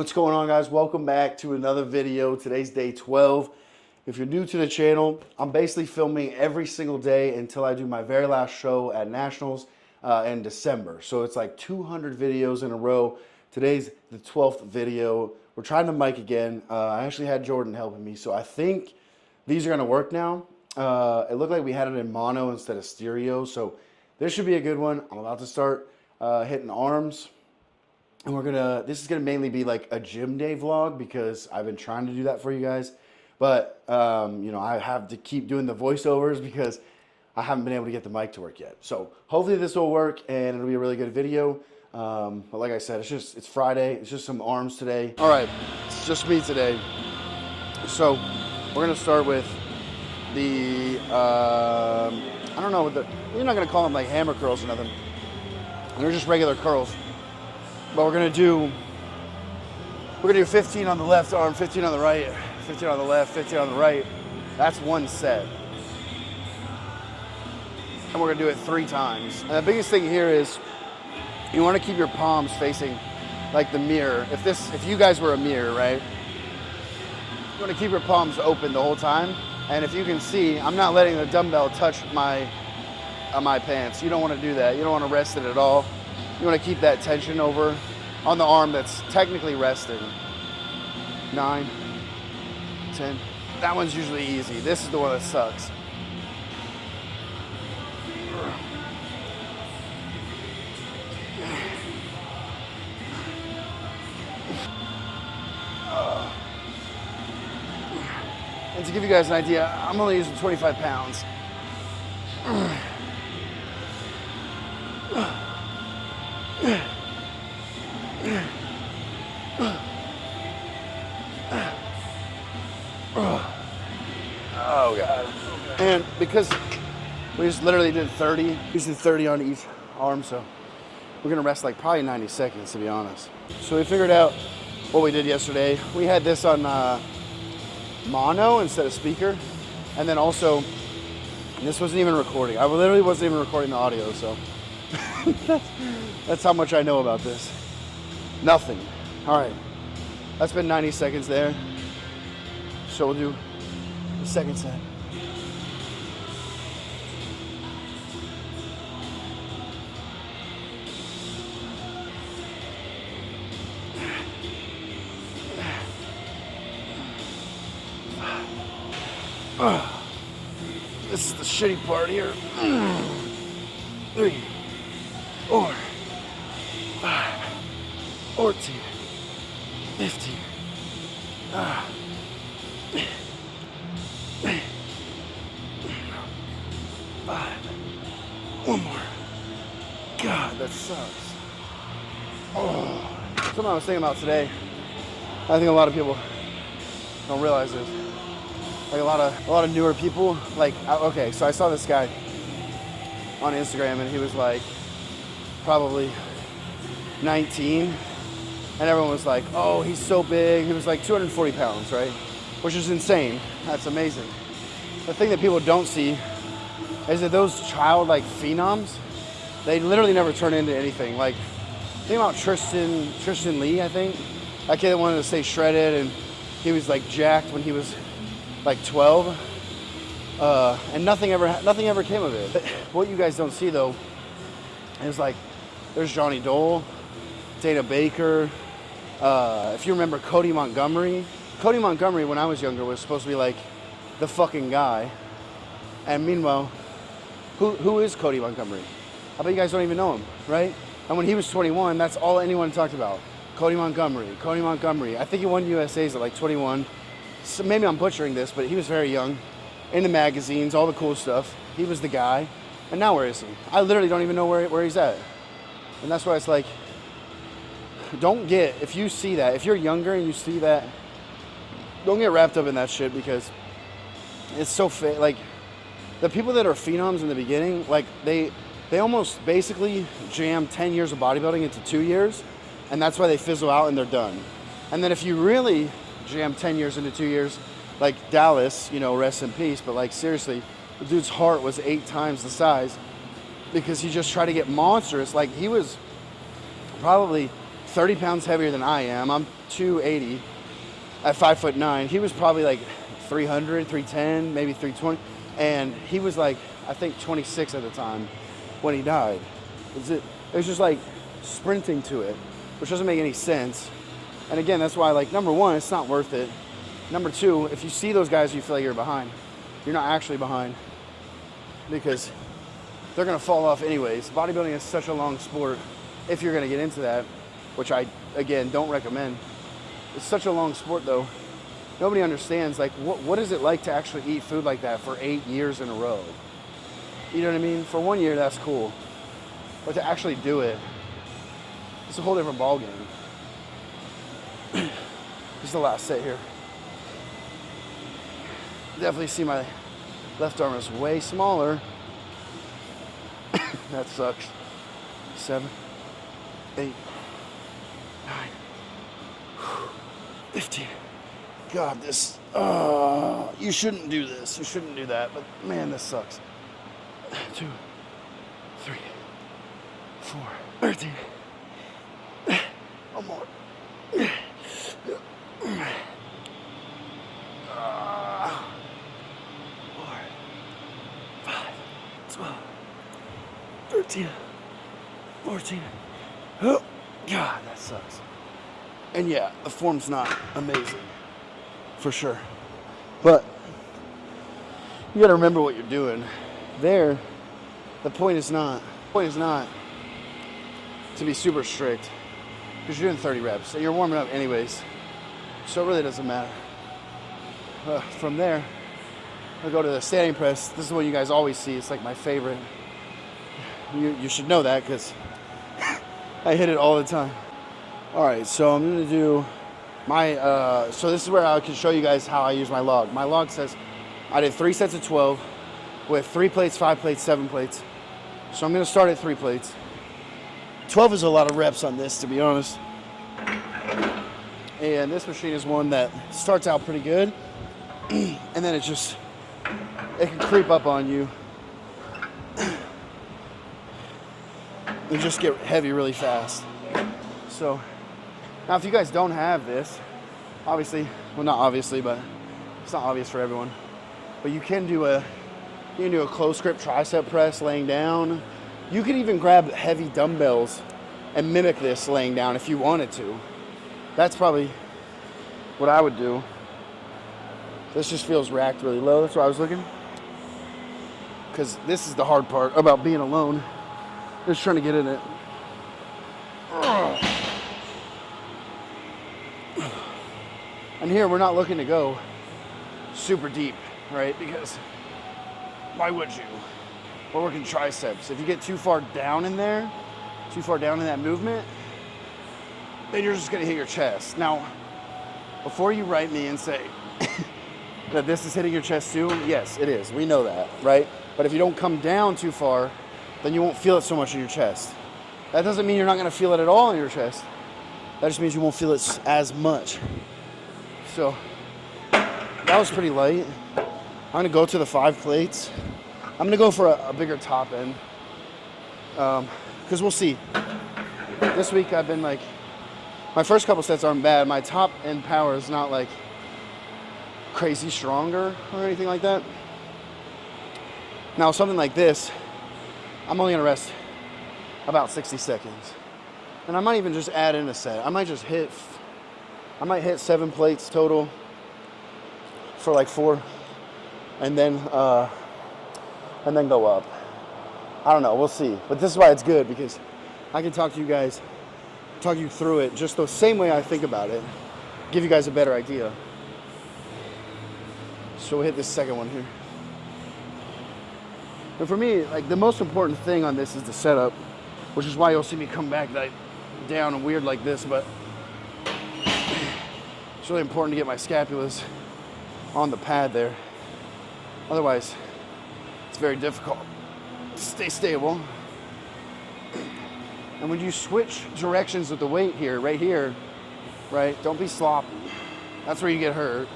What's going on, guys? Welcome back to another video. Today's day 12. If you're new to the channel, I'm basically filming every single day until I do my very last show at Nationals in December. So it's like 200 videos in a row. Today's the 12th video. We're trying to mic again. I actually had Jordan helping me, so I think these are going to work now. It looked like we had it in mono instead of stereo, so this should be a good one. I'm about to start hitting arms. And this is gonna mainly be like a gym day vlog because I've been trying to do that for you guys. But, I have to keep doing the voiceovers because I haven't been able to get the mic to work yet. So hopefully this will work and it'll be a really good video. But like I said, it's Friday. It's just some arms today. All right, it's just me today. So we're gonna start with the, I don't know, you're not gonna call them like hammer curls or nothing. They're just regular curls. But we're gonna do 15 on the left arm, 15 on the right, 15 on the left, 15 on the right. That's one set. And we're gonna do it 3 times. And the biggest thing here is you wanna keep your palms facing like the mirror. If you guys were a mirror, right? You wanna keep your palms open the whole time. And if you can see, I'm not letting the dumbbell touch my pants. You don't wanna do that. You don't wanna rest it at all. You want to keep that tension over on the arm that's technically resting. 9, 10. That one's usually easy. This is the one that sucks. And to give you guys an idea, I'm only using 25 pounds. Oh God. And because we just literally did 30, using 30 on each arm, so we're gonna rest like probably 90 seconds to be honest. So we figured out what we did yesterday. We had this on mono instead of speaker, and then also this wasn't even recording. I literally wasn't even recording the audio, so that's how much I know about this. Nothing. All right, that's been 90 seconds there. So we'll do the second set. This is the shitty part here. 3, 4, 5, 14, 15. 5. One more. God, that sucks. Oh. Something I was thinking about today. I think a lot of people don't realize this. Like a lot of newer people. Like, okay, so I saw this guy on Instagram, and he was like probably 19, and everyone was like, "Oh, he's so big." He was like 240 pounds, right? Which is insane. That's amazing. The thing that people don't see is that those childlike phenoms, they literally never turn into anything. Like, think about Tristan Lee, I think. That kid that wanted to stay shredded, and he was like jacked when he was like 12, and nothing ever came of it. But what you guys don't see though is like, there's Johnny Dole, Dana Baker. If you remember Cody Montgomery. Cody Montgomery, when I was younger, was supposed to be like the fucking guy. And meanwhile, who is Cody Montgomery? I bet you guys don't even know him, right? And when he was 21, that's all anyone talked about. Cody Montgomery, Cody Montgomery. I think he won USA's at like 21. So maybe I'm butchering this, but he was very young. In the magazines, all the cool stuff. He was the guy. And now where is he? I literally don't even know where he's at. And that's why it's like, if you see that, if you're younger and you see that, don't get wrapped up in that shit because it's so like, the people that are phenoms in the beginning, like they almost basically jam 10 years of bodybuilding into 2 years, and that's why they fizzle out and they're done. And then if you really jam 10 years into 2 years, like Dallas, rest in peace, but like seriously, the dude's heart was 8 times the size because he just tried to get monstrous. Like he was probably 30 pounds heavier than I am. I'm 280 at 5'9". He was probably like 300, 310, maybe 320. And he was like, I think 26 at the time when he died. It was just like sprinting to it, which doesn't make any sense. And again, that's why, like, number one, it's not worth it. Number two, if you see those guys, you feel like you're behind. You're not actually behind because they're going to fall off anyways. Bodybuilding is such a long sport if you're going to get into that, which I, again, don't recommend. It's such a long sport, though. Nobody understands, like, what is it like to actually eat food like that for 8 years in a row? You know what I mean? For 1 year, that's cool. But to actually do it, it's a whole different ballgame. This is the last set here. Definitely see my left arm is way smaller. That sucks. 7, 8, 9, 15. God, this, you shouldn't do this. You shouldn't do that, but man, this sucks. 2, 3, 4, 13. One more. 4, 5, 12, 13, 14. Oh, God, that sucks. And yeah, the form's not amazing, for sure. But you gotta remember what you're doing. There, the point is not to be super strict, because you're doing 30 reps and you're warming up anyways, so it really doesn't matter. From there, I'll go to the standing press. This is what you guys always see. It's like my favorite. You should know that because I hit it all the time. All right, so I'm gonna do my, so this is where I can show you guys how I use my log. My log says I did 3 sets of 12 with 3 plates, 5 plates, 7 plates. So I'm gonna start at 3 plates. 12 is a lot of reps on this, to be honest. And this machine is one that starts out pretty good, and then it can creep up on you. You just get heavy really fast. So now if you guys don't have this, obviously, well, not obviously, but it's not obvious for everyone, but you can do a close grip tricep press laying down. You could even grab heavy dumbbells and mimic this laying down if you wanted to. That's probably what I would do. This just feels racked really low. That's why I was looking. Because this is the hard part about being alone. Just trying to get in it. And here we're not looking to go super deep, right? Because why would you? We're working triceps. If you get too far down in there, too far down in that movement, then you're just gonna hit your chest. Now, before you write me and say that this is hitting your chest too, yes, it is. We know that, right? But if you don't come down too far, then you won't feel it so much in your chest. That doesn't mean you're not gonna feel it at all in your chest. That just means you won't feel it as much. So, that was pretty light. I'm gonna go to the 5 plates. I'm gonna go for a bigger top end. Because we'll see. This week I've been like, my first couple sets aren't bad. My top end power is not like crazy stronger or anything like that. Now something like this, I'm only gonna rest about 60 seconds. And I might even just add in a set. I might hit 7 plates total for like 4 and then go up. I don't know, we'll see. But this is why it's good, because I can talk you through it just the same way I think about it, give you guys a better idea. So we'll hit this second one here. And for me, like, the most important thing on this is the setup, which is why you'll see me come back like down and weird like this, but it's really important to get my scapulas on the pad there. Otherwise, it's very difficult to stay stable. And when you switch directions with the weight here, right, don't be sloppy. That's where you get hurt.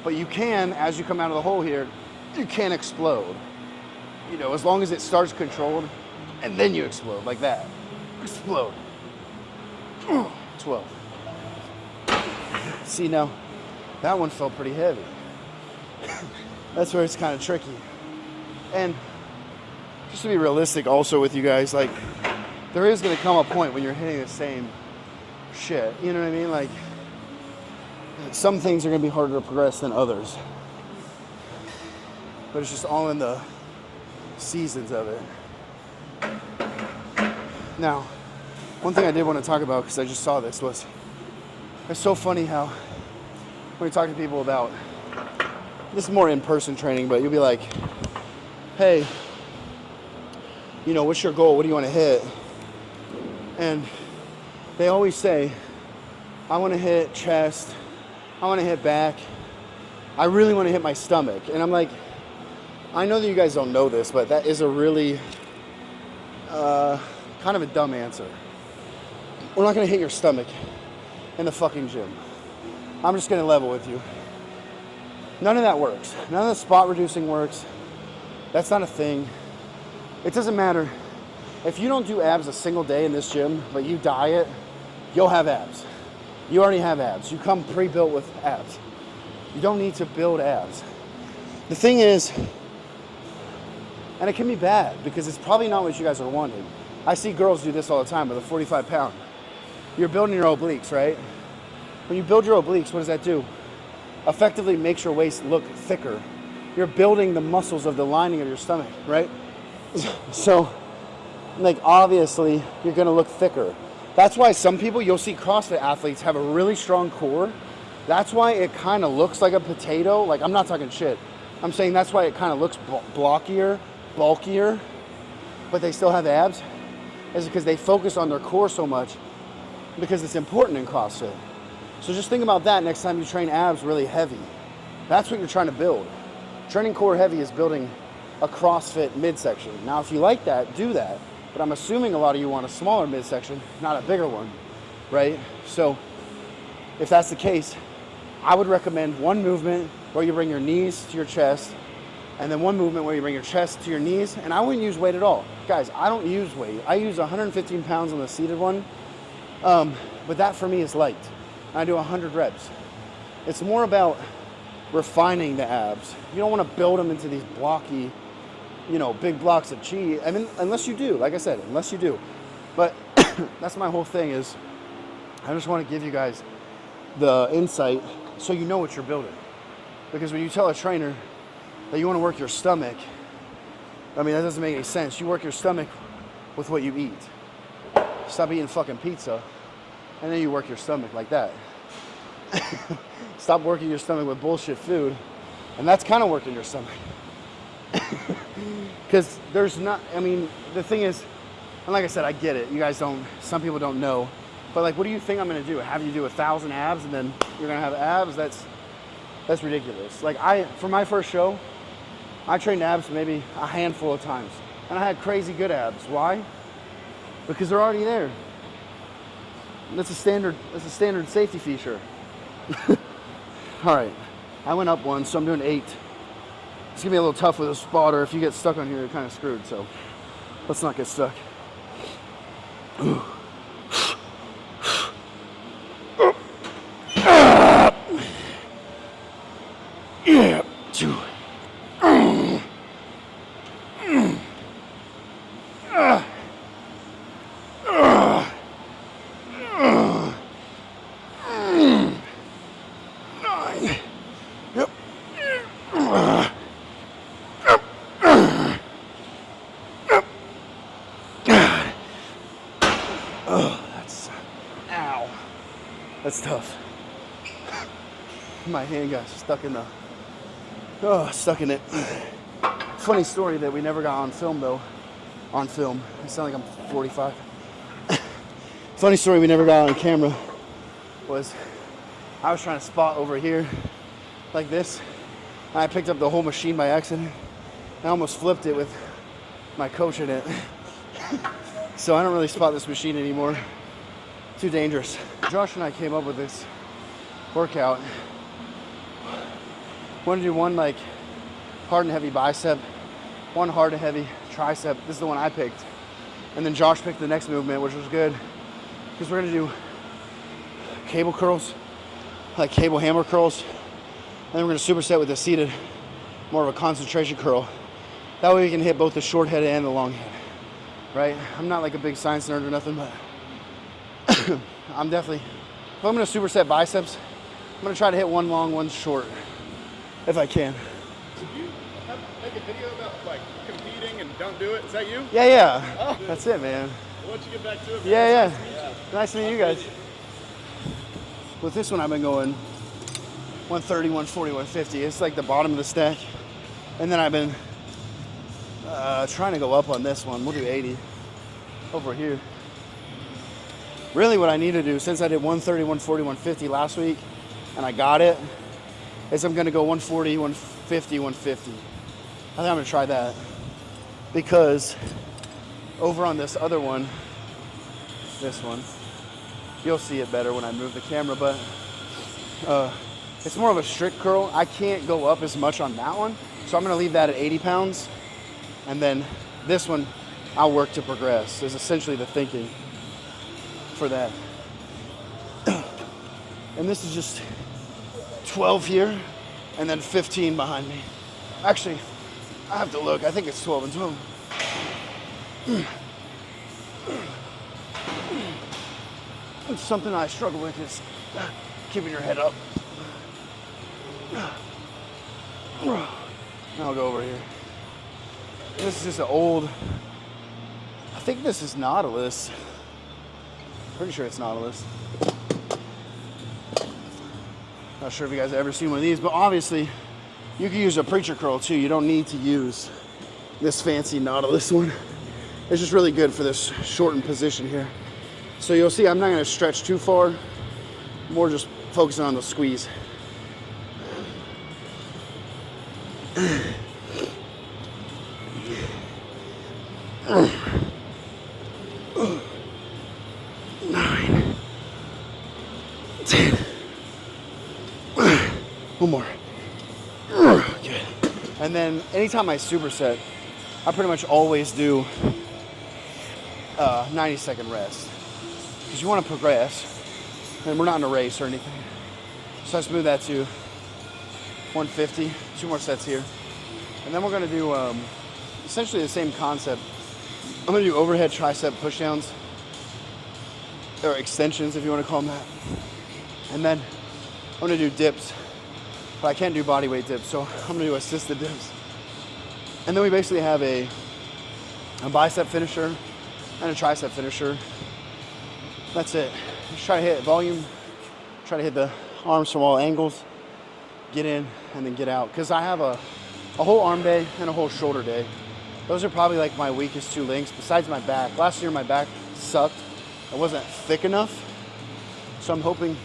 But you can, as you come out of the hole here, you can explode. You know, as long as it starts controlled, and then you explode like that. Explode. 12. See, now, that one felt pretty heavy. That's where it's kind of tricky. And just to be realistic also with you guys, like, there is going to come a point when you're hitting the same shit. You know what I mean? Like, some things are going to be harder to progress than others. But it's just all in the seasons of it. Now, one thing I did want to talk about, because I just saw this, was it's so funny how when you talk to people about, this is more in-person training, but you'll be like, hey, you know, what's your goal? What do you want to hit? And they always say, I want to hit chest, I want to hit back, I really want to hit my stomach. And I'm like, I know that you guys don't know this, but that is a really kind of a dumb answer. We're not going to hit your stomach in the fucking gym. I'm just going to level with you. None of that works. None of the spot reducing works. That's not a thing. It doesn't matter. If you don't do abs a single day in this gym, but you diet, you'll have abs. You already have abs. You come pre-built with abs. You don't need to build abs. The thing is, and it can be bad because it's probably not what you guys are wanting. I see girls do this all the time with a 45 pound. You're building your obliques, right? When you build your obliques, what does that do? Effectively makes your waist look thicker. You're building the muscles of the lining of your stomach, right? So, like, obviously, you're gonna look thicker. That's why some people, you'll see CrossFit athletes have a really strong core. That's why it kind of looks like a potato. Like, I'm not talking shit. I'm saying that's why it kind of looks blockier, bulkier, but they still have abs, is because they focus on their core so much because it's important in CrossFit. So just think about that next time you train abs really heavy. That's what you're trying to build. Training core heavy is building a CrossFit midsection. Now, if you like that, do that. But I'm assuming a lot of you want a smaller midsection, not a bigger one, right? So if that's the case, I would recommend one movement where you bring your knees to your chest, and then one movement where you bring your chest to your knees, and I wouldn't use weight at all. Guys, I don't use weight. I use 115 pounds on the seated one, but that for me is light. I do 100 reps. It's more about refining the abs. You don't want to build them into these blocky, you know, big blocks of chi. I mean, unless you do, like I said, unless you do. But that's my whole thing is, I just want to give you guys the insight so you know what you're building. Because when you tell a trainer that you want to work your stomach, I mean, that doesn't make any sense. You work your stomach with what you eat. Stop eating fucking pizza, and then you work your stomach like that. Stop working your stomach with bullshit food, and that's kind of working your stomach. Because there's not, I mean, the thing is, and like I said, I get it. You guys don't, some people don't know. But like, what do you think I'm going to do? Have you do 1,000 abs and then you're going to have abs? That's ridiculous. Like, for my first show, I trained abs maybe a handful of times. And I had crazy good abs. Why? Because they're already there. That's a standard safety feature. All right, I went up one, so I'm doing 8. It's gonna be a little tough with a spotter. If you get stuck on here, you're kind of screwed, so let's not get stuck. Yeah, 2. That's tough. My hand got stuck in it. Funny story that we never got on film though. On film. I sound like I'm 45. Funny story we never got on camera was I was trying to spot over here like this. And I picked up the whole machine by accident. I almost flipped it with my coach in it. So I don't really spot this machine anymore. Too dangerous. Josh and I came up with this workout. Want to do one like hard and heavy bicep, one hard and heavy tricep. This is the one I picked. And then Josh picked the next movement, which was good because we're gonna do cable curls, like cable hammer curls. And then we're gonna superset with a seated, more of a concentration curl. That way we can hit both the short head and the long head, right? I'm not like a big science nerd or nothing, but I'm definitely, if I'm gonna superset biceps, I'm gonna try to hit one long, one short, if I can. Did you make a video about like competing and don't do it? Is that you? Yeah. Oh. That's it, man. Why don't you get back to it, man? Yeah. Nice Nice to meet you. to meet you guys. With this one, I've been going 130, 140, 150. It's like the bottom of the stack. And then I've been trying to go up on this one. We'll do 80 over here. Really what I need to do, since I did 130, 140, 150 last week, and I got it, is I'm gonna go 140, 150, 150. I think I'm gonna try that. Because over on this other one, this one, you'll see it better when I move the camera, but it's more of a strict curl. I can't go up as much on that one, so I'm gonna leave that at 80 pounds. And then this one, I'll work to progress, is essentially the thinking for that. And this is just 12 here, and then 15 behind me. Actually, I have to look, I think it's 12 and 12. It's something I struggle with is keeping your head up. I'll go over here. This is just an old, I think this is Nautilus. Pretty sure it's Nautilus. Not sure if you guys have ever seen one of these, but obviously you can use a preacher curl too. You don't need to use this fancy Nautilus one. It's just really good for this shortened position here. So you'll see I'm not gonna stretch too far, more just focusing on the squeeze. One more. Good. And then anytime I superset, I pretty much always do 90-second rest. Because you want to progress, and we're not in a race or anything. So let's move that to 150, 2 more sets here. And then we're going to do essentially the same concept. I'm going to do overhead tricep pushdowns, or extensions if you want to call them that. And then I'm going to do dips. But I can't do body weight dips, so I'm gonna do assisted dips. And then we basically have a bicep finisher and a tricep finisher. That's it. Just try to hit volume, try to hit the arms from all angles, get in and then get out. Because I have a whole arm day and a whole shoulder day. Those are probably like my weakest 2 links, besides my back. Last year my back sucked. It wasn't thick enough. So I'm hoping,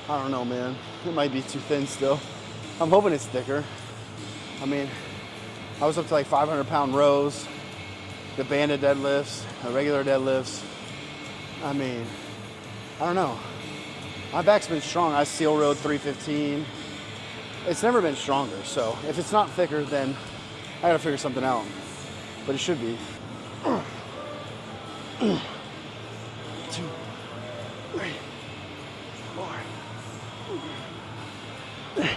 I don't know, man. It might be too thin still. I'm hoping it's thicker. I mean, I was up to like 500-pound rows, the banded deadlifts, the regular deadlifts. I mean, I don't know. My back's been strong. I seal rode 315. It's never been stronger. So if it's not thicker, then I gotta figure something out. But it should be. 2, 3, 4. Okay.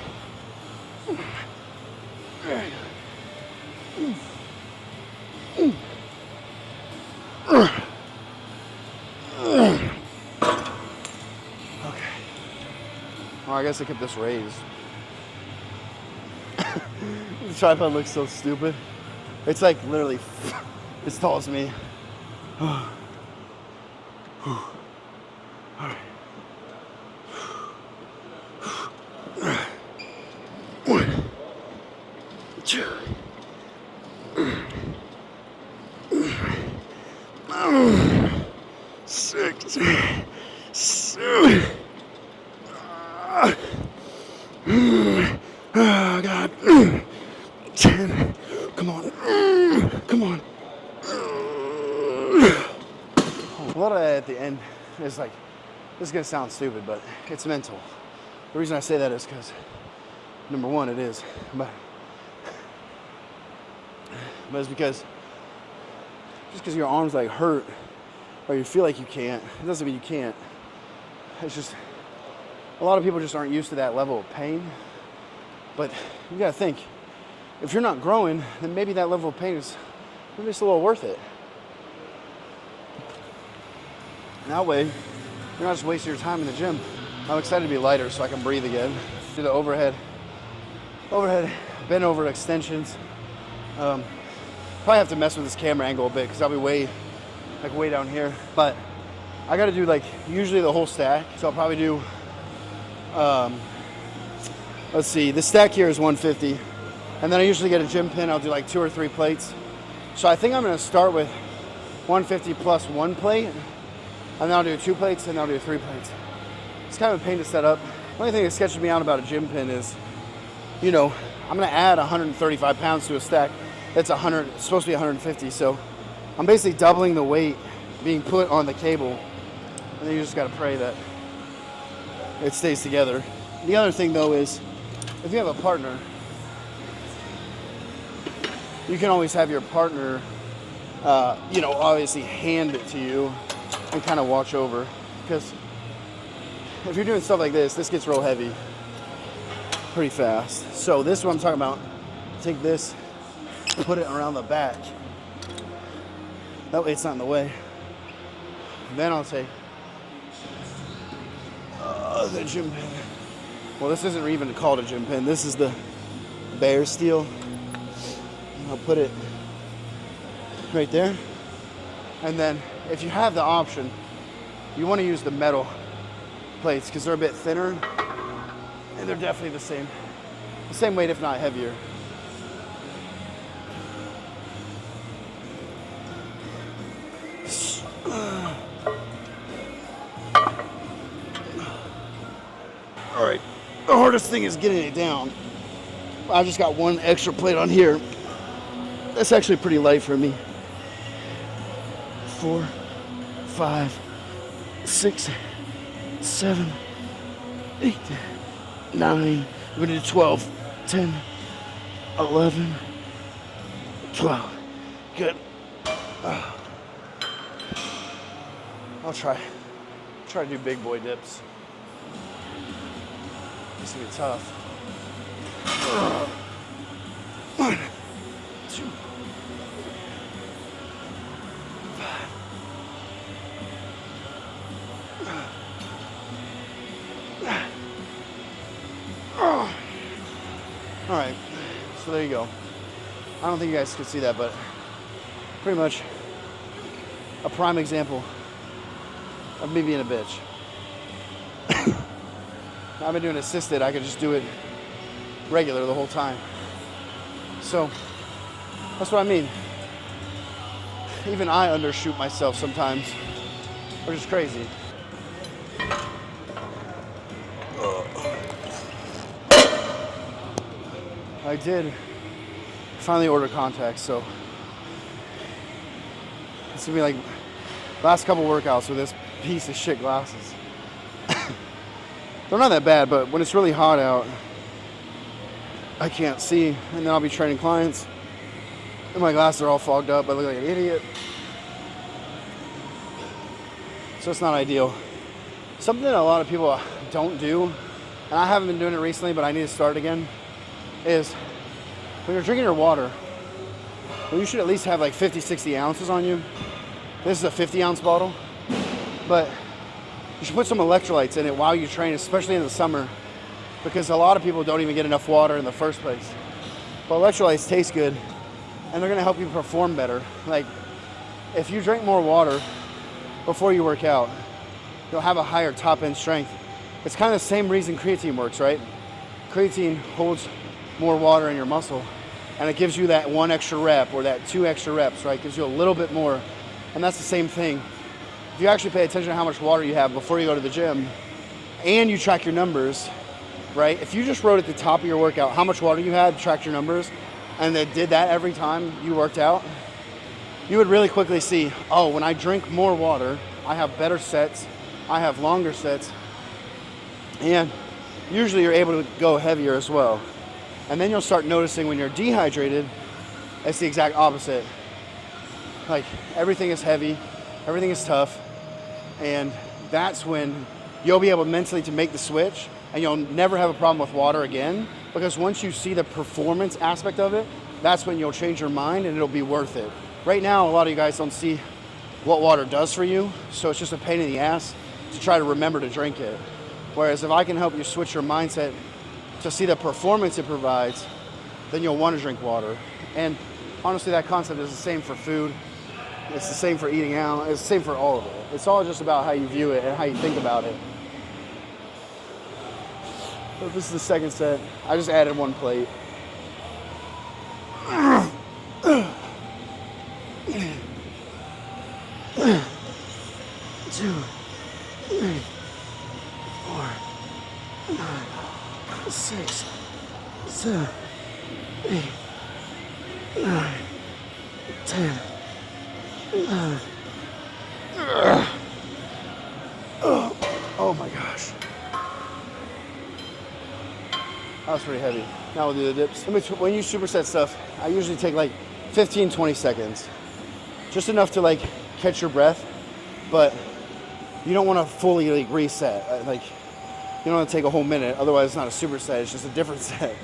Well, I guess I kept this raised. The tripod looks so stupid. It's like literally as tall as me. All right. 1, 2, 6, 7. Oh God. 10. Come on. Come on. A lot of that at the end is like, this is gonna sound stupid, but it's mental. The reason I say that is because, number one, it is, but it's because just because your arms like hurt or you feel like you can't, it doesn't mean you can't. It's just, a lot of people just aren't used to that level of pain. But you gotta think, if you're not growing, then maybe that level of pain is maybe it's a little worth it. And that way, you're not just wasting your time in the gym. I'm excited to be lighter so I can breathe again. Do the overhead bend over extensions. Probably have to mess with this camera angle a bit because I'll be way down here. But I gotta do like usually the whole stack. So I'll probably do, let's see, the stack here is 150. And then I usually get a gym pin, I'll do like 2 or 3 plates. So I think I'm gonna start with 150 plus 1 plate, and then I'll do 2 plates, and then I'll do 3 plates. It's kind of a pain to set up. The only thing that sketches me out about a gym pin is, you know, I'm gonna add 135 pounds to a stack. It's supposed to be 150, so I'm basically doubling the weight being put on the cable, and then you just gotta pray that it stays together. The other thing though is, if you have a partner, you can always have your partner, you know, obviously hand it to you and kind of watch over. Because if you're doing stuff like this gets real heavy pretty fast. So this is what I'm talking about. Take this, put it around the back. That way it's not in the way. Then I'll take the gym pin. Well, this isn't even called a gym pin. This is the bare steel. I'll put it right there. And then if you have the option, you want to use the metal plates because they're a bit thinner and they're definitely the same weight, if not heavier. All right, the hardest thing is getting it down. I just got 1 extra plate on here. That's actually pretty light for me. 4, 5, 6, 7, 8, 9. We're gonna do 12, 10, 11, 12. Good. I'll try to do big boy dips. This is gonna be tough. 1, 2, 5. All right, so there you go. I don't think you guys could see that, but pretty much a prime example of me being a bitch. I've been doing assisted, I could just do it regular the whole time. So that's what I mean. Even I undershoot myself sometimes, which is crazy. I did finally order contacts, so it's gonna be like last couple workouts with this piece of shit glasses. They're not that bad, but when it's really hot out, I can't see, and then I'll be training clients, and my glasses are all fogged up. I look like an idiot. So it's not ideal. Something that a lot of people don't do, and I haven't been doing it recently, but I need to start again, is when you're drinking your water, well, you should at least have like 50, 60 ounces on you. This is a 50-ounce bottle, but you should put some electrolytes in it while you train, especially in the summer, because a lot of people don't even get enough water in the first place. But electrolytes taste good, and they're gonna help you perform better. Like, if you drink more water before you work out, you'll have a higher top-end strength. It's kind of the same reason creatine works, right? Creatine holds more water in your muscle, and it gives you that 1 extra rep or that 2 extra reps, right? It gives you a little bit more, and that's the same thing. If you actually pay attention to how much water you have before you go to the gym, and you track your numbers, right? If you just wrote at the top of your workout how much water you had, tracked your numbers, and then did that every time you worked out, you would really quickly see, oh, when I drink more water, I have better sets, I have longer sets, and usually you're able to go heavier as well. And then you'll start noticing when you're dehydrated, it's the exact opposite. Like, everything is heavy, everything is tough, and that's when you'll be able mentally to make the switch, and you'll never have a problem with water again, because once you see the performance aspect of it, that's when you'll change your mind and it'll be worth it. Right now, a lot of you guys don't see what water does for you, so it's just a pain in the ass to try to remember to drink it. Whereas if I can help you switch your mindset to see the performance it provides, then you'll want to drink water. And honestly, that concept is the same for food. It's the same for eating out. It's the same for all of it. It's all just about how you view it and how you think about it. So this is the second set. I just added 1 plate. 2, 3, 4, 5, 6, 7, 8, 9, 10, 11. Oh my gosh. That was pretty heavy. Now we'll do the dips. When you superset stuff, I usually take like 15, 20 seconds. Just enough to like catch your breath, but you don't want to fully like reset. Like, you don't want to take a whole minute, otherwise it's not a superset, it's just a different set.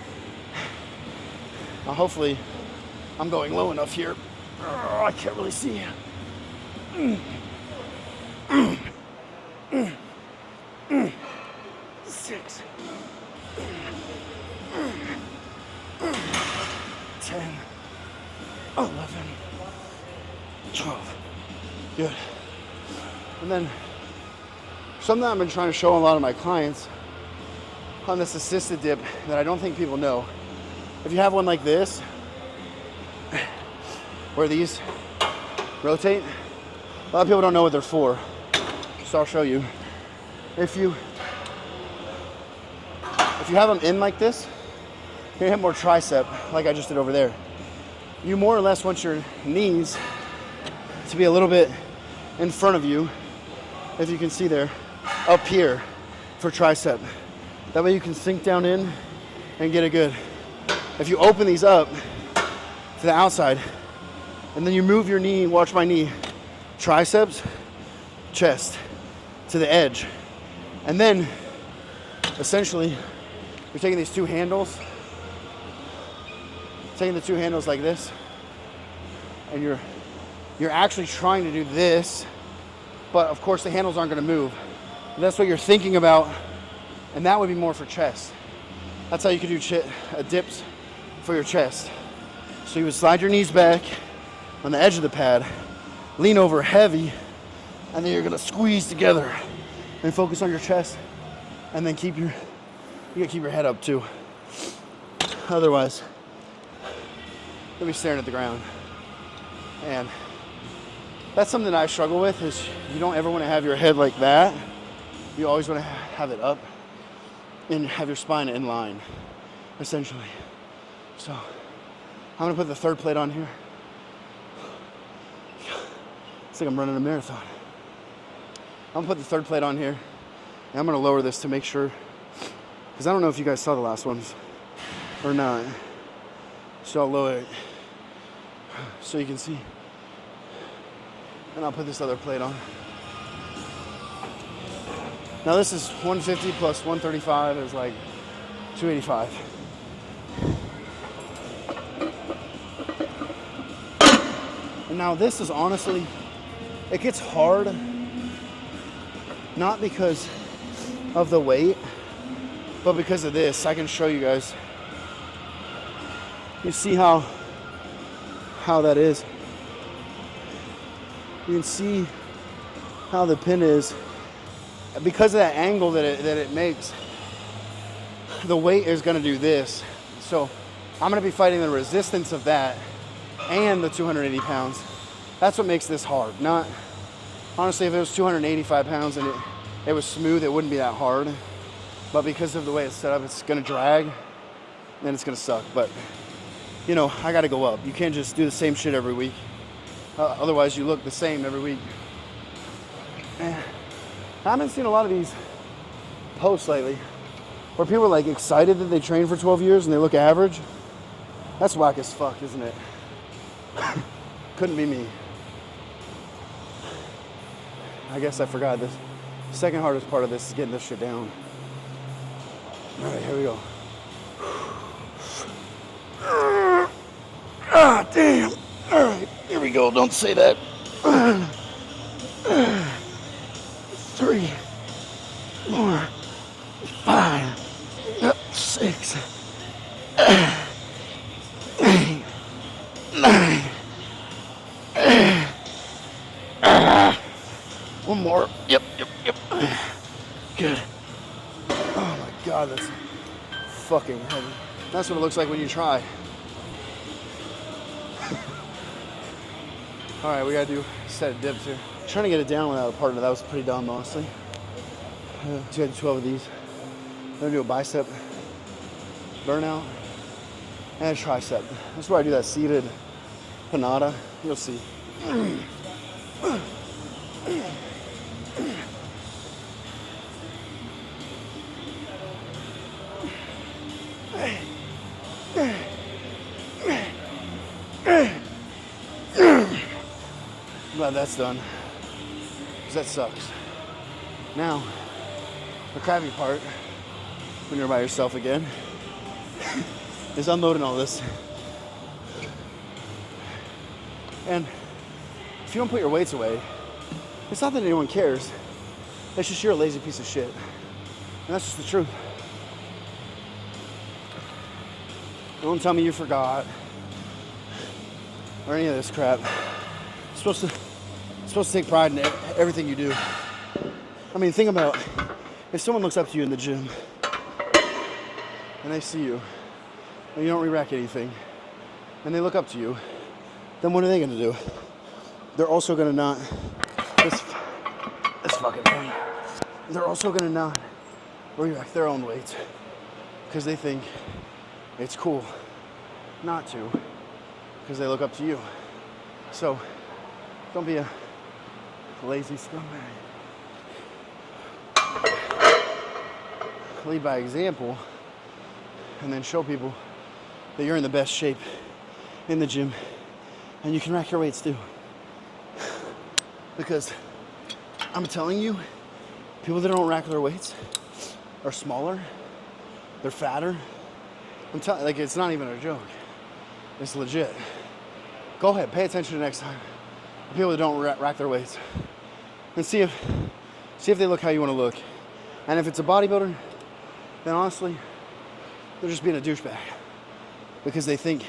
Now hopefully I'm going low enough here. Oh, I can't really see. 6, 10, 11, 12. Good. And then something I've been trying to show a lot of my clients on this assisted dip that I don't think people know. If you have one like this, where these rotate, a lot of people don't know what they're for. So I'll show you. If you have them in like this, you're gonna hit more tricep, like I just did over there. You more or less want your knees to be a little bit in front of you, if you can see there, up here for tricep. That way you can sink down in and get it good. If you open these up to the outside, and then you move your knee, watch my knee, triceps, chest, to the edge. And then, essentially, you're taking these 2 handles, taking the 2 handles like this, and you're actually trying to do this, but of course the handles aren't gonna move. And that's what you're thinking about, and that would be more for chest. That's how you could do dips for your chest. So you would slide your knees back on the edge of the pad, lean over heavy, and then you're gonna squeeze together and focus on your chest, and then you gotta keep your head up too. Otherwise, you'll be staring at the ground. And that's something I struggle with, is you don't ever wanna have your head like that. You always wanna have it up and have your spine in line, essentially. So I'm gonna put the 3rd plate on here. It's like I'm running a marathon. I'm gonna put the 3rd plate on here, and I'm gonna lower this to make sure, because I don't know if you guys saw the last ones or not. So I'll lower it so you can see. And I'll put this other plate on. Now this is 150 plus 135 is like 285. And now this is honestly, it gets hard, not because of the weight, but because of this. I can show you guys. You see how that is. You can see how the pin is. Because of that angle that it makes, the weight is gonna do this. So I'm gonna be fighting the resistance of that and the 280 pounds. That's what makes this hard. Not, honestly, if it was 285 pounds and it was smooth, it wouldn't be that hard. But because of the way it's set up, it's gonna drag and it's gonna suck. But, you know, I gotta go up. You can't just do the same shit every week. Otherwise you look the same every week. I haven't seen a lot of these posts lately where people are like excited that they train for 12 years and they look average. That's whack as fuck, isn't it? Couldn't be me. I guess I forgot this. Second hardest part of this is getting this shit down. All right, here we go. Ah, damn. All right, here we go. Don't say that. 3, 4, 5, 6, 8, 9. One more. Yep. Good. Oh my God, that's fucking heavy. That's what it looks like when you try. All right, we gotta do a set of dips here. Trying to get it down without a partner, that was pretty dumb, honestly. Just gotta do 12 of these. I'm gonna do a bicep burnout and a tricep. That's where I do that seated panada. You'll see. Glad that's done, because that sucks. Now, the crappy part, when you're by yourself again, is unloading all this. And if you don't put your weights away, it's not that anyone cares, it's just you're a lazy piece of shit. And that's just the truth. Don't tell me you forgot, or any of this crap. You're supposed to take pride in everything you do. I mean, think about if someone looks up to you in the gym and they see you and you don't re-rack anything and they look up to you, then what are they gonna do? They're also gonna not, this fucking thing, they're also gonna not re-rack their own weights because they think it's cool not to, because they look up to you. So, don't be a lazy scumbag. Lead by example, and then show people that you're in the best shape in the gym, and you can rack your weights too. Because I'm telling you, people that don't rack their weights are smaller, they're fatter. I'm telling, like, it's not even a joke. It's legit. Go ahead, pay attention next time. People that don't rack their weights, and see if they look how you want to look. And if it's a bodybuilder, then honestly, they're just being a douchebag because they think,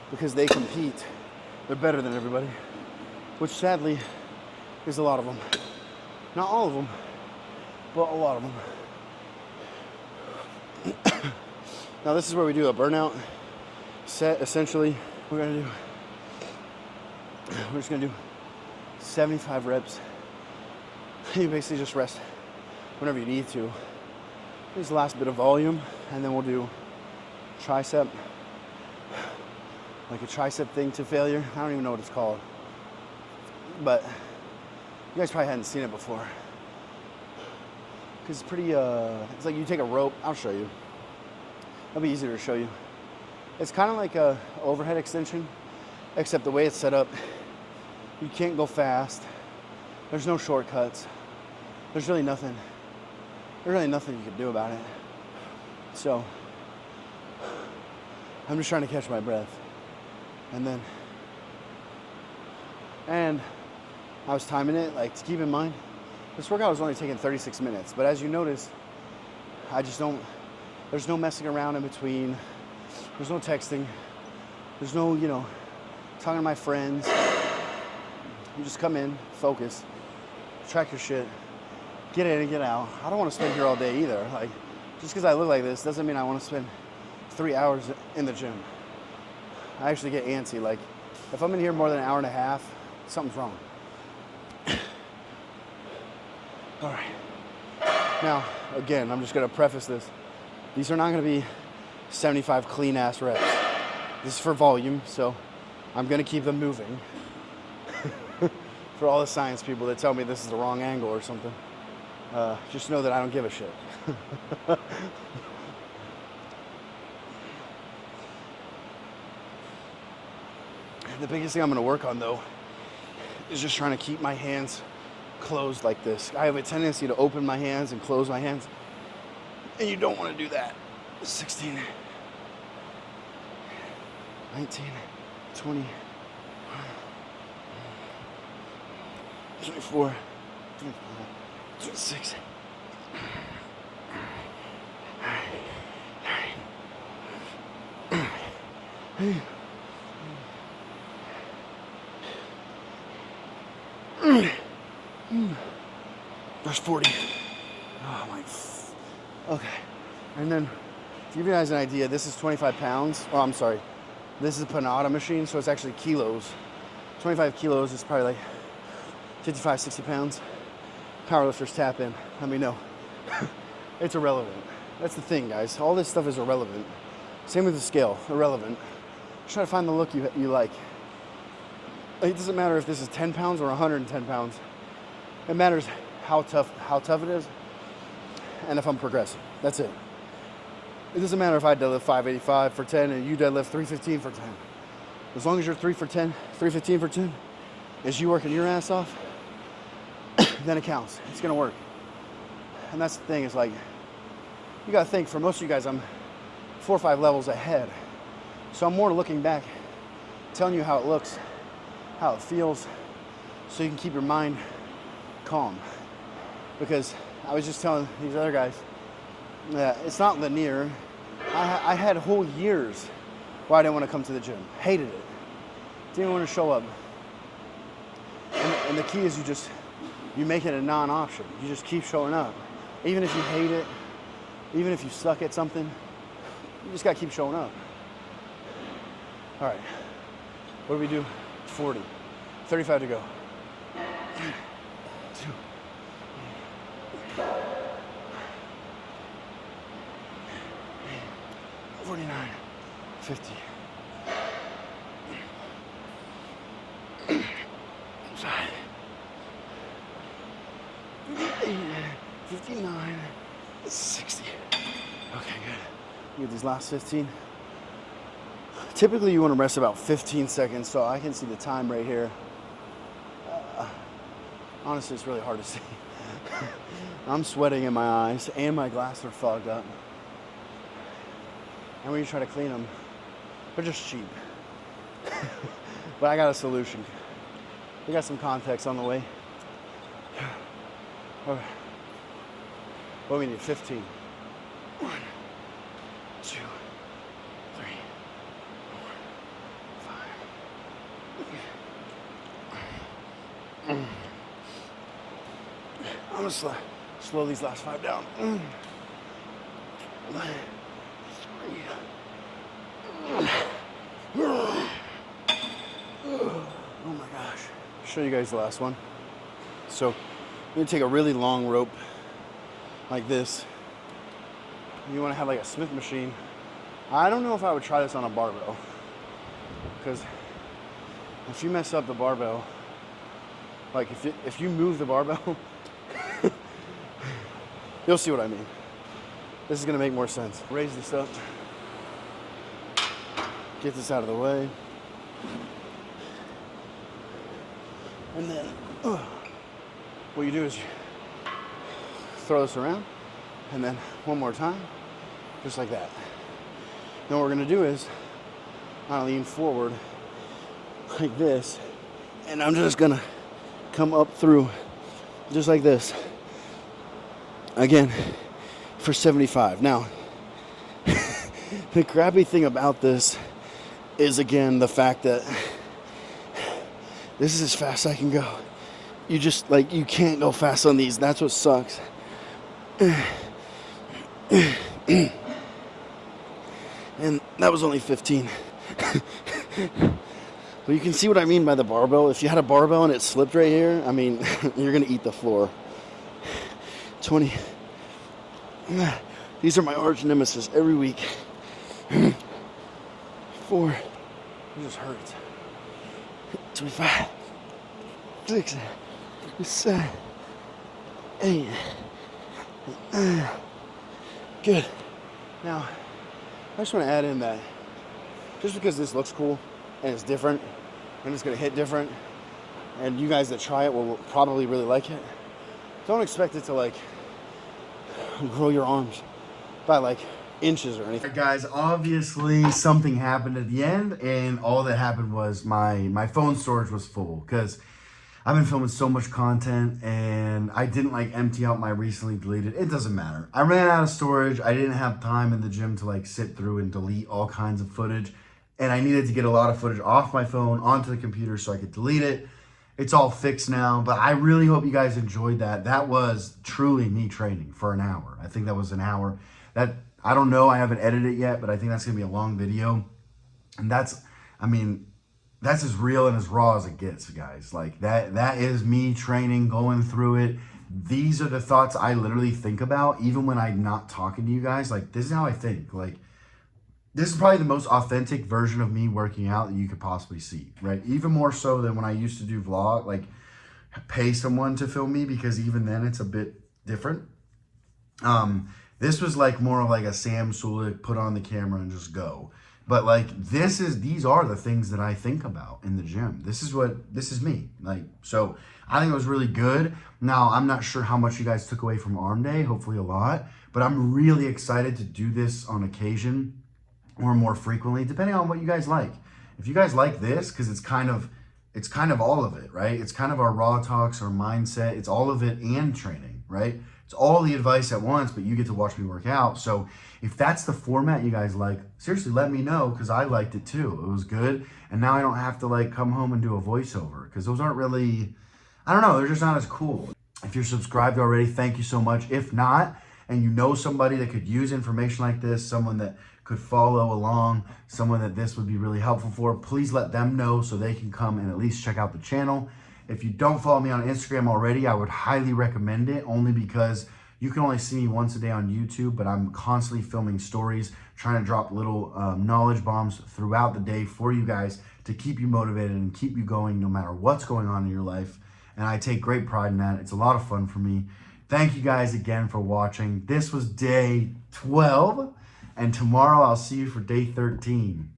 because they compete, they're better than everybody, which sadly is a lot of them. Not all of them, but a lot of them. Now this is where we do a burnout set. Essentially, we're just gonna do 75 reps. You basically just rest whenever you need to. Here's the last bit of volume, and then we'll do tricep, like a tricep thing to failure. I don't even know what it's called, but you guys probably hadn't seen it before. Cause it's pretty, it's like you take a rope, I'll show you. It'll be easier to show you. It's kind of like a overhead extension, except the way it's set up, you can't go fast. There's no shortcuts. There's really nothing you can do about it. So, I'm just trying to catch my breath. And I was timing it, like, to keep in mind, this workout was only taking 36 minutes, but as you notice, there's no messing around in between, there's no texting, there's no, talking to my friends. You just come in, focus, track your shit, get in and get out. I don't want to spend here all day either. Like, just because I look like this doesn't mean I want to spend 3 hours in the gym. I actually get antsy. Like, if I'm in here more than an hour and a half, something's wrong. All right. Now, again, I'm just going to preface this. These are not going to be 75 clean ass reps. This is for volume, so I'm going to keep them moving. For all the science people that tell me this is the wrong angle or something, just know that I don't give a shit. The biggest thing I'm going to work on, though, is just trying to keep my hands closed like this. I have a tendency to open my hands and close my hands, and you don't want to do that. 16, 19, 20, 24, 25, 26, 9. There's 40. Oh my. Okay. And then, to give you guys an idea, this is 25 pounds. Oh, I'm sorry. This is a Panada machine, so it's actually kilos. 25 kilos is probably like 55, 60 pounds. Powerlifters tap in. Let me know. It's irrelevant. That's the thing, guys. All this stuff is irrelevant. Same with the scale. Irrelevant. Just try to find the look you like. It doesn't matter if this is 10 pounds or 110 pounds. It matters how tough it is and if I'm progressing. That's it. It doesn't matter if I deadlift 585 for 10 and you deadlift 315 for 10. As long as you're 3 for 10, 315 for 10, is you working your ass off, then it counts. It's gonna work. And that's the thing, is like, you gotta think, for most of you guys, I'm 4 or 5 levels ahead. So I'm more looking back, telling you how it looks, how it feels, so you can keep your mind calm. Because I was just telling these other guys that it's not linear. I had whole years where I didn't want to come to the gym. Hated it. Didn't want to show up. And the key is you make it a non-option. You just keep showing up. Even if you hate it, even if you suck at something, you just got to keep showing up. All right. What do we do? 40. 35 to go. 2. 49. 50. 59. 60. Okay, good. Get these last 15. Typically you want to rest about 15 seconds, so I can see the time right here. Honestly, it's really hard to see. I'm sweating in my eyes and my glasses are fogged up. And when you try to clean them, they're just cheap. But I got a solution. We got some context on the way. Okay. What do we need? 15. 1, 2, 3, 4, 5. I'm gonna slow these last 5 down. 3. Oh my gosh. Show you guys the last one. So I'm gonna take a really long rope like this. You wanna have like a Smith machine. I don't know if I would try this on a barbell, because if you mess up the barbell, like if you move the barbell, you'll see what I mean. This is gonna make more sense. Raise this up. Get this out of the way. And then what you do is you throw this around, and then one more time, just like that. Then what we're gonna do is I lean forward like this, and I'm just gonna come up through just like this. Again, for 75. Now, the crappy thing about this is, again, the fact that this is as fast as I can go. You just, like, you can't go fast on these. That's what sucks. And that was only 15. But you can see what I mean by the barbell. If you had a barbell and it slipped right here, I mean, you're going to eat the floor. 20. These are my arch nemesis every week. 4. It just hurts. 25. 6. 7. 8. Good. Now, I just want to add in that just because this looks cool and it's different and it's going to hit different, and you guys that try it will probably really like it. Don't expect it to like grow your arms by like inches or anything. Right, guys, obviously something happened at the end, and all that happened was my phone storage was full because I've been filming so much content and I didn't like empty out my recently deleted. It doesn't matter. I ran out of storage. I didn't have time in the gym to like sit through and delete all kinds of footage. And I needed to get a lot of footage off my phone onto the computer so I could delete it. It's all fixed now, but I really hope you guys enjoyed that. That was truly me training for an hour. I think that was an hour. That, I don't know, I haven't edited it yet, but I think that's gonna be a long video. And that's, I mean, that's as real and as raw as it gets, guys. Like that is me training, going through it. These are the thoughts I literally think about, even when I'm not talking to you guys. Like, this is how I think. Like, this is probably the most authentic version of me working out that you could possibly see, right? Even more so than when I used to do vlog, like pay someone to film me, because even then it's a bit different. This was like more of like a Sam Sulik, put on the camera and just go. But like, these are the things that I think about in the gym. This is me. Like, so I think it was really good. Now, I'm not sure how much you guys took away from arm day, hopefully a lot, but I'm really excited to do this on occasion or more frequently, depending on what you guys like. If you guys like this, because it's kind of all of it, right? It's kind of our raw talks, our mindset, it's all of it and training, right? It's all the advice at once, but you get to watch me work out. So if that's the format you guys like, seriously, let me know, because I liked it too. It was good. And now I don't have to like come home and do a voiceover, because those aren't really, I don't know, they're just not as cool. If you're subscribed already, thank you so much. If not, and you know somebody that could use information like this, someone that could follow along, someone that this would be really helpful for, please let them know so they can come and at least check out the channel. If you don't follow me on Instagram already, I would highly recommend it, only because you can only see me once a day on YouTube, but I'm constantly filming stories, trying to drop little knowledge bombs throughout the day for you guys to keep you motivated and keep you going no matter what's going on in your life. And I take great pride in that. It's a lot of fun for me. Thank you guys again for watching. This was day 12, and tomorrow I'll see you for day 13.